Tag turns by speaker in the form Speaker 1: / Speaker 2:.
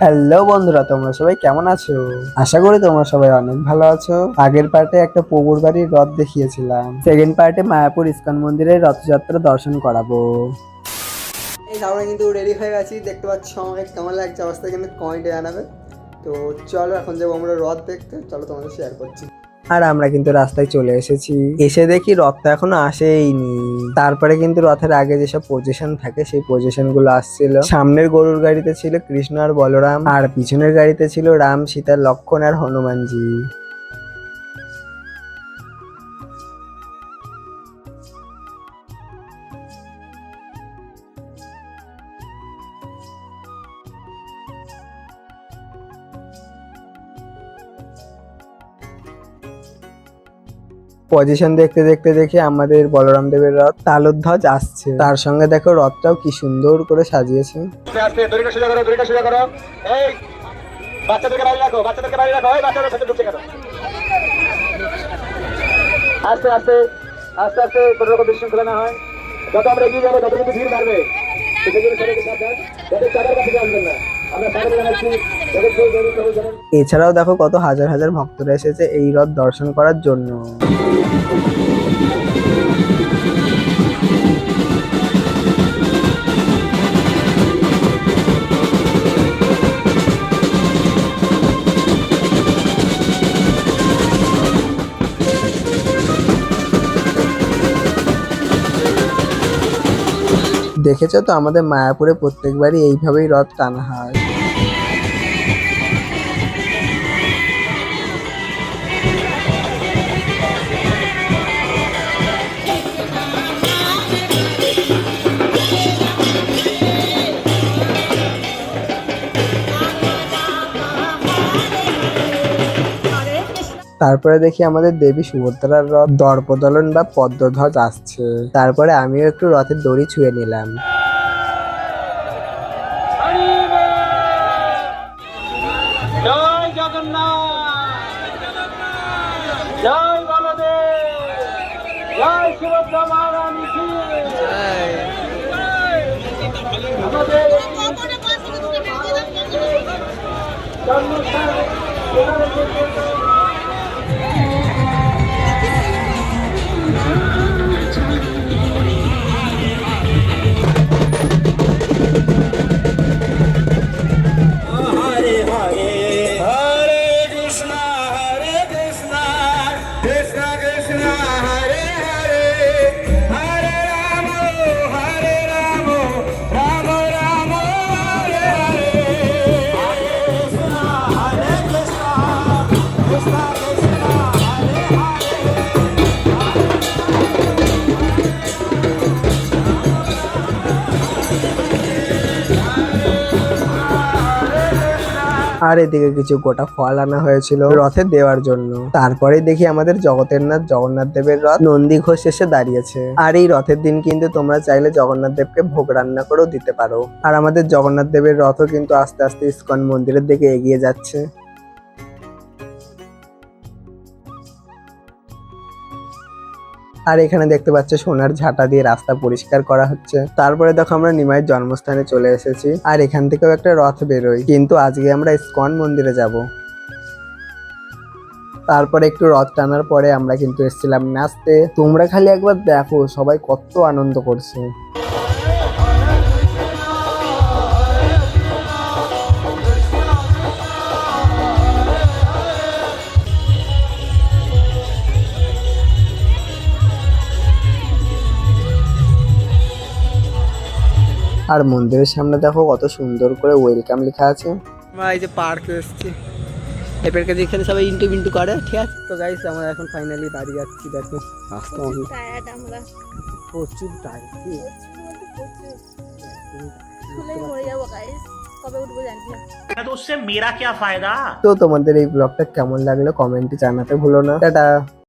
Speaker 1: Hello বন্ধুরা, তোমরা সবাই কেমন আছো? আশা করি তোমরা সবাই অনেক ভালো আছো। আগের পার্টে একটা পুকুর বাড়ির রথ দেখিয়েছিলাম, সেকেন্ড পার্টে মায়াপুর ইস্কন মন্দিরের রথযাত্রা দর্শন করাবো। এই আমরা কিন্তু রেডি হয়ে গেছি, দেখতে পাচ্ছ আমাকে কেমন লাগছে অবস্থা কিন্তু কমেন্টে জানাবে। তো চলো এখন যাবো আমরা রথ দেখতে, চলো তোমাদের শেয়ার করছি। আর আমরা কিন্তু রাস্তায় চলে এসেছি, এসে দেখি রথটা এখনো আসেইনি। তারপরে কিন্তু রথের আগে যেসব পজিশন থাকে সেই পজিশন গুলো আসছিল। সামনের গরুর গাড়িতে ছিল কৃষ্ণ আর বলরাম, আর পিছনের গাড়িতে ছিল রাম, সীতা, লক্ষ্মণ আর হনুমানজি। পজিশন দেখতে দেখতে দেখি আমাদের বলরাম দেবের রথ তালুধ্বজ আসছে, তার সঙ্গে দেখো রথটাও কি সুন্দর করে সাজিয়েছে। বাচ্চাদেরকে বাইরে রাখো, বাচ্চাদেরকে বাইরে রাখো, এই বাচ্চাদের সাথে ঢুকছে কেন? আস্তে আস্তে আস্তে আস্তে কোনো রকম বিশৃঙ্খলা না হয়। যত আমরা এগিয়ে যাবো তত কিন্তু ভিড় বাড়বে। এছাড়াও দেখো কত হাজার হাজার ভক্তরা এসেছে এই রথ দর্শন করার জন্য। দেখেছো তো আমাদের মায়াপুরে প্রত্যেকবারই এইভাবেই রথ টানা হয়। তারপরে দেখি আমাদের দেবী সুভদ্রার রথ দর্পদলন বা পদ্মধ্বজ আসছে। তারপরে আমিও একটু রথের দড়ি ছুঁয়ে নিলাম।
Speaker 2: জয় জগন্নাথ, জয় বলদেব, জয় সুভদ্রা মহারানী কি আমাদের জন্মস্থান।
Speaker 1: আর এদিকে কিছু গোটা ফল আনা হয়েছিল রথে দেওয়ার জন্য। তারপরে দেখি আমাদের জগতের নাথ জগন্নাথ দেবের রথ নন্দী ঘোষ এসে দাঁড়িয়েছে। আর এই রথের দিন কিন্তু তোমরা চাইলে জগন্নাথ দেবকে ভোগ রান্না করেও দিতে পারো। আর আমাদের জগন্নাথ দেবের রথও কিন্তু আস্তে আস্তে ইস্কন মন্দিরের দিকে এগিয়ে যাচ্ছে। আর এখানে দেখতে পাচ্ছ সোনার ঝাঁটা দিয়ে রাস্তা পরিষ্কার করা হচ্ছে। তারপরে দেখো আমরা নিমাইয়ের জন্মস্থানে চলে এসেছি, আর এখান থেকেও একটা রথ বেরোয়, কিন্তু আজকে আমরা ইস্কন মন্দিরে যাব। তারপরে একটু রথ টানার পরে আমরা কিন্তু এসেছিলাম নাচতে। তোমরা খালি একবার দেখো সবাই কত আনন্দ করছে। আর মন্দিরের সামনে দেখো কত সুন্দর করে ওয়েলকাম লেখা আছে। আমরা এই যে পার্কে এসেছি, এবার কাছে এখানে সবাই ইন্টু বিন্টু করে, ঠিক আছে? তো গাইস আমরা এখন ফাইনালি বাড়ি যাচ্ছি। দেখো আসতে অনেক প্রচুর টায়ার্ড, তো তোমাদের এই ব্লগটা কেমন লাগলো কমেন্টে জানাতে ভুলো না। টাটা।